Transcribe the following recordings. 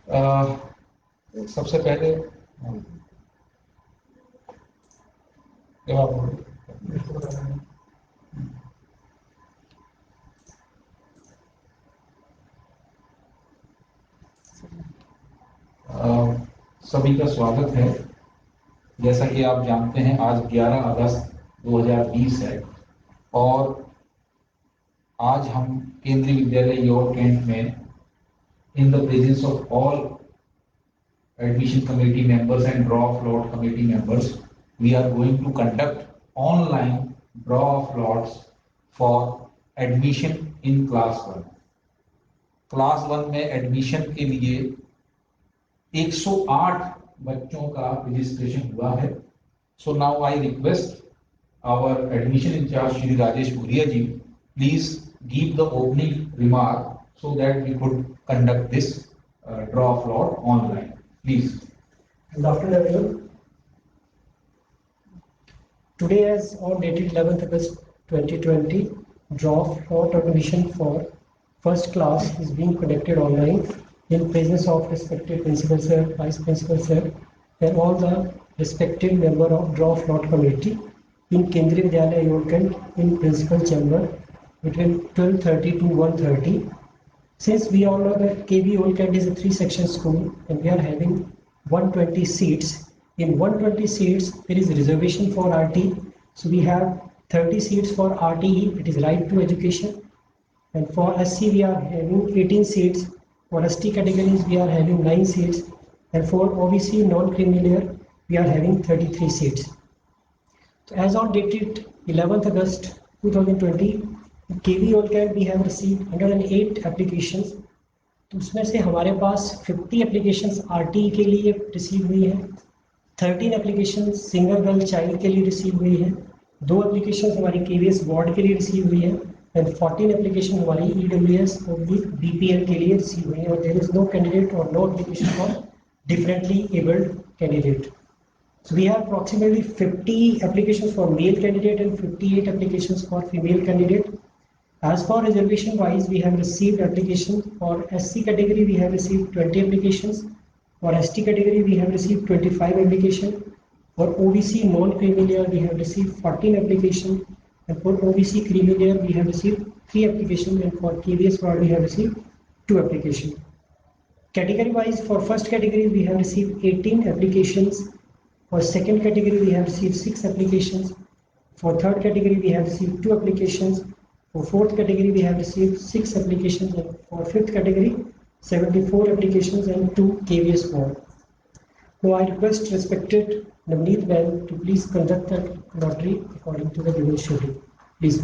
सबसे पहले सभी का स्वागत है। जैसा कि आप जानते हैं आज 11 अगस्त 2020 है और आज हम केंद्रीय विद्यालय योर कैंट में in the presence of all admission committee members and draw of lot committee members, we are going to conduct online draw of lots for admission in class 1. Class 1 में एडमिशन के लिए 108 बच्चों का registration हुआ है. So now I request our admission in charge Shri Rajesh Bhuria ji, please give the opening remark so that we could conduct this draw of lot online. Please. Good afternoon, everyone. Today, as on dated 11th August 2020, draw of lot admission for first class is being conducted online in presence of respective principal sir, vice principal sir, and all the respective member of draw of lot committee in Kendriya Vidyalaya Yorkant in principal chamber between 12:30 to 1:30. Since we all know that KB Olcand is a 3-section school and we are having 120 seats. In 120 seats, there is reservation for RT. So we have 30 seats for RTE, it is right to education. And for SC, we are having 18 seats. For ST categories, we are having 9 seats. And for OBC non-creamy layer, we are having 33 seats. So as on dated 11th August 2020, KB Olcand we have received 108 applications. तो उसमें से हमारे पास 50 applications RTE के लिए receive हुई है, 13 application single girl child के लिए रिसीव हुई है, 2 एप्लीकेशन हमारी केवीएस वार्ड के लिए रिसीव हुई है एंड 14 एप्लीकेशन हमारी ईडब्ल्यूएस और बीपीएल के लिए रिसीव हुई है और देयर इज नो कैंडिडेट और no application for differently abled candidate. So we have approximately 50 applications for male candidate and 58 applications for female candidate. As for reservation wise, we have received applications for SC category. We have received 20 applications. For ST category, we have received 25 applications. For OBC non-creamy layer, we have received 14 applications. And for OBC creamy layer, we have received 3 applications. And for KVS ward, we have received 2 applications. Category wise, for first category, we have received 18 applications. For second category, we have received 6 applications. For third category, we have received 2 applications. For fourth category, we have received 6 applications, and for fifth category, 74 applications and 2 KVS form. Now I request respected Navneet Bell to please conduct the lottery according to the given schedule. Please.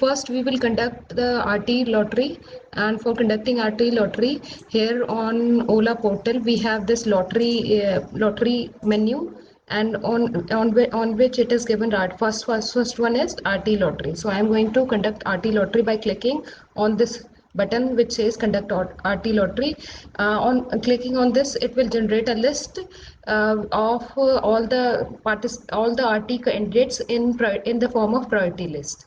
First we will conduct the RT lottery, and for conducting RT lottery here on Ola portal we have this lottery menu, and on which it is given first one is RT lottery. So I am going to conduct RT lottery by clicking on this button which says conduct RT lottery. On clicking on this, it will generate a list of all the RT candidates in the form of priority list.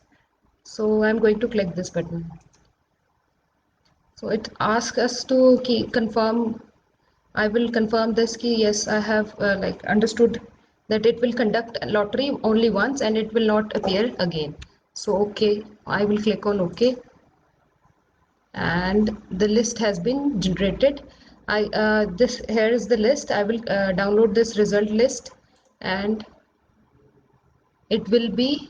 So I'm going to click this button. So it asks us to confirm. I will confirm this key. Yes, I have understood that it will conduct a lottery only once and it will not appear again. So okay, I will click on OK. And the list has been generated. Here is the list. I will download this result list, and it will be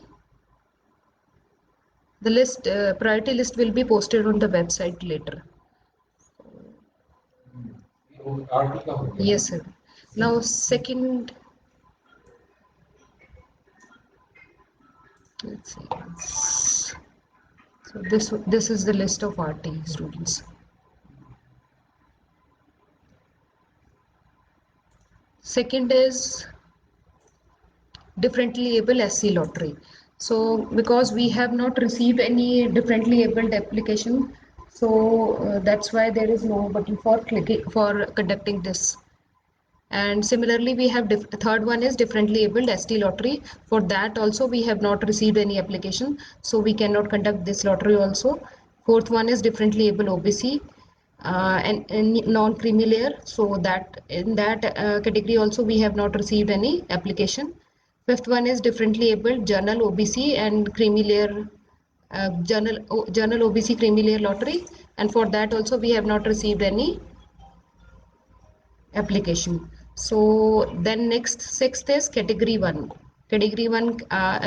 the list priority list will be posted on the website later. Yes, sir. Now second Let's see. So this is the list of RT students. Second is differently able SC lottery. So because we have not received any differently abled application, so that's why there is no button for clicking for conducting this. And similarly, we have third one is differently abled ST lottery. For that also we have not received any application, so we cannot conduct this lottery also. Fourth one is differently able OBC and non-creamy layer. So that in that category also we have not received any application. Fifth one is differently abled journal OBC and creamy layer journal OBC creamy layer lottery, and for that also we have not received any application. So then next sixth is category 1. Category 1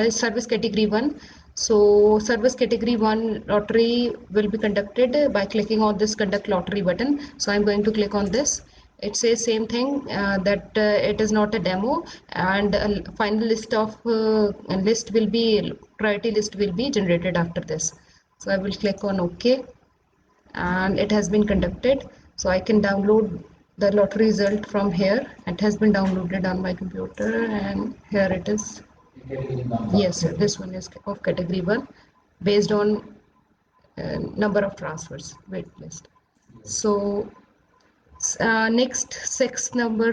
is service category 1. So service category 1 lottery will be conducted by clicking on this conduct lottery button. So I'm going to click on this. It says same thing that it is not a demo, and a final list of priority list will be generated after this. So I will click on OK, and it has been conducted. So I can download the lottery result from here. It has been downloaded on my computer, and here it is. Yes, sir, this one is of category 1 based on number of transfers wait list. So next six number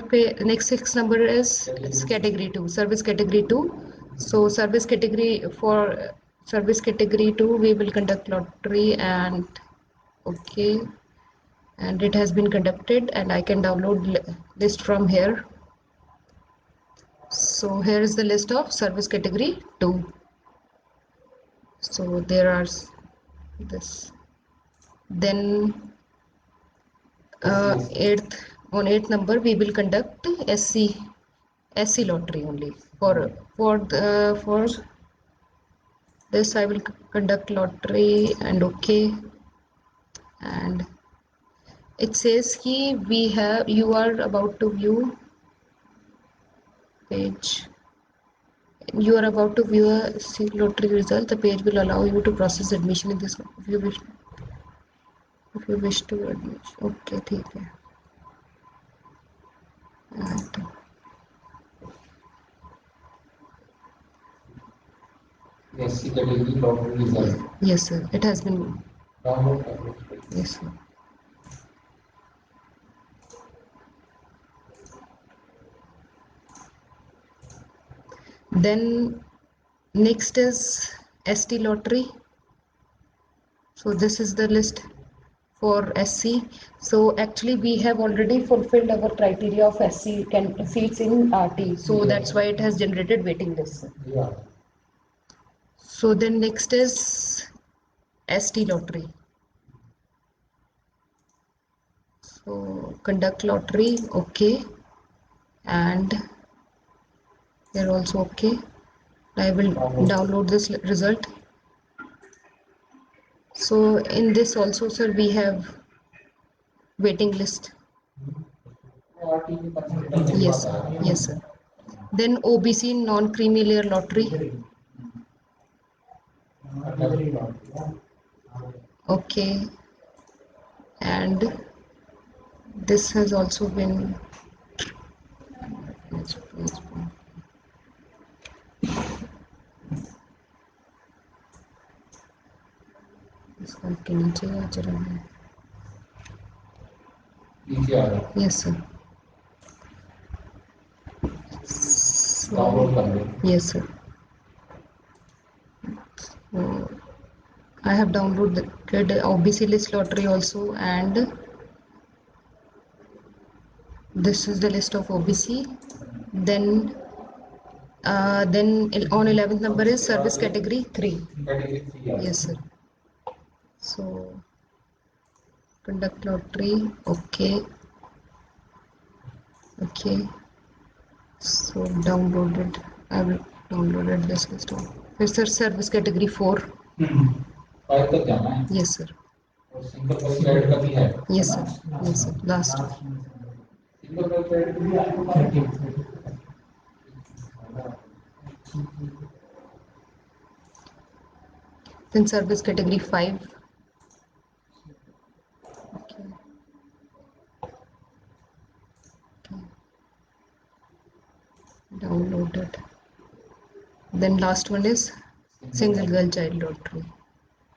is category 2, service category 2. So service category 2 we will conduct lottery, and okay, and it has been conducted, and I can download list from here. So here is the list of service category 2. So there are this. Then eighth number we will conduct SC lottery only. For this I will conduct lottery, and okay, and it says here you are about to view page. You are about to view a SC lottery result. The page will allow you to process admission in this if you wish to admit. Okay, ठीक है. And SC category lottery result. yes, sir. It has been. Download. Yes, sir. Then next is ST lottery. So this is the list for SC. So actually we have already fulfilled our criteria of SC seats in RT. So that's why it has generated waiting list. Yeah. So then next is ST lottery. So conduct lottery, okay, and here also okay. I will download this result. So in this also, sir, we have waiting list. Yes, sir. Yes, sir. Then OBC non-creamy layer lottery. Okay, and this has also been. इसके नीचे आ रहा है. Yes, sir. Yes, sir. So, I have downloaded OBC list lottery also, and this is the list of OBC. Then on 11th number is service category 3. Yes, sir. So conduct lottery, okay. So downloaded. I will downloaded this list. Yes, sir. Service category 4. Yes, sir. Yes, sir. Yes, sir. Last. Then service category 5. Okay. Okay. Downloaded. Then last one is single girl child lottery.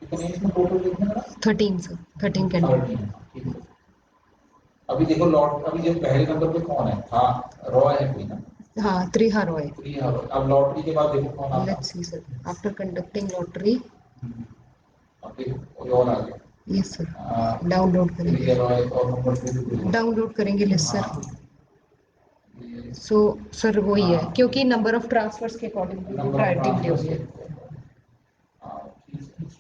कितने इसमें total लिखना है? 13 sir. 13 candidate. 13, ठीक है। अभी देखो lot, अभी जो पहले नंबर पे कौन है? हाँ, रॉय है कोई ना? हाँ, Triha Roy. प्रिया रॉय। अब लॉटरी के बाद देखो कौन आता Let's see sir. After conducting lottery, है? अब देखो कोई और आ गया। yes sir. Download प्रिया करेंगे. रॉय और नंबर 2 पे कोई और। Download करेंगे लिस्ट सर. हाँ, ये सो सर वही है हाँ। क्योंकि नंबर ऑफ ट्रांसफर्स के अकॉर्डिंगली नंबर प्रायोरिटी ऑफ मिली हुई है.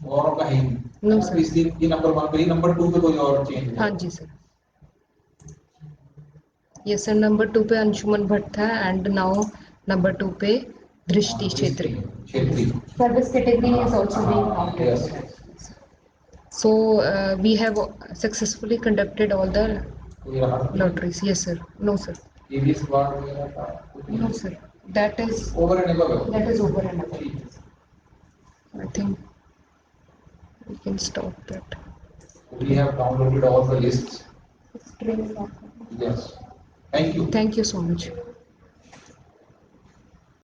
और का है नहीं। No, तो sir. इसलिए ये नंबर 1 पे ही, नंबर 2 पे कोई और चेंज हाँ जी सर. ये सर नंबर 2 पे अंशुमन भट्ट था एंड नाउ नंबर 2 पे दृष्टि छेत्री. क्षेत्री। Service category is also being हाँ, counted. yes. So we have successfully conducted all the कोई रहा था? lotteries. Yes sir. No sir. ABS बार वगैरह था? No sir. That is over and above. that is over and above. ठीक है। I think we can stop that. We have downloaded all the lists. String. Yes. Thank you. Thank you so much.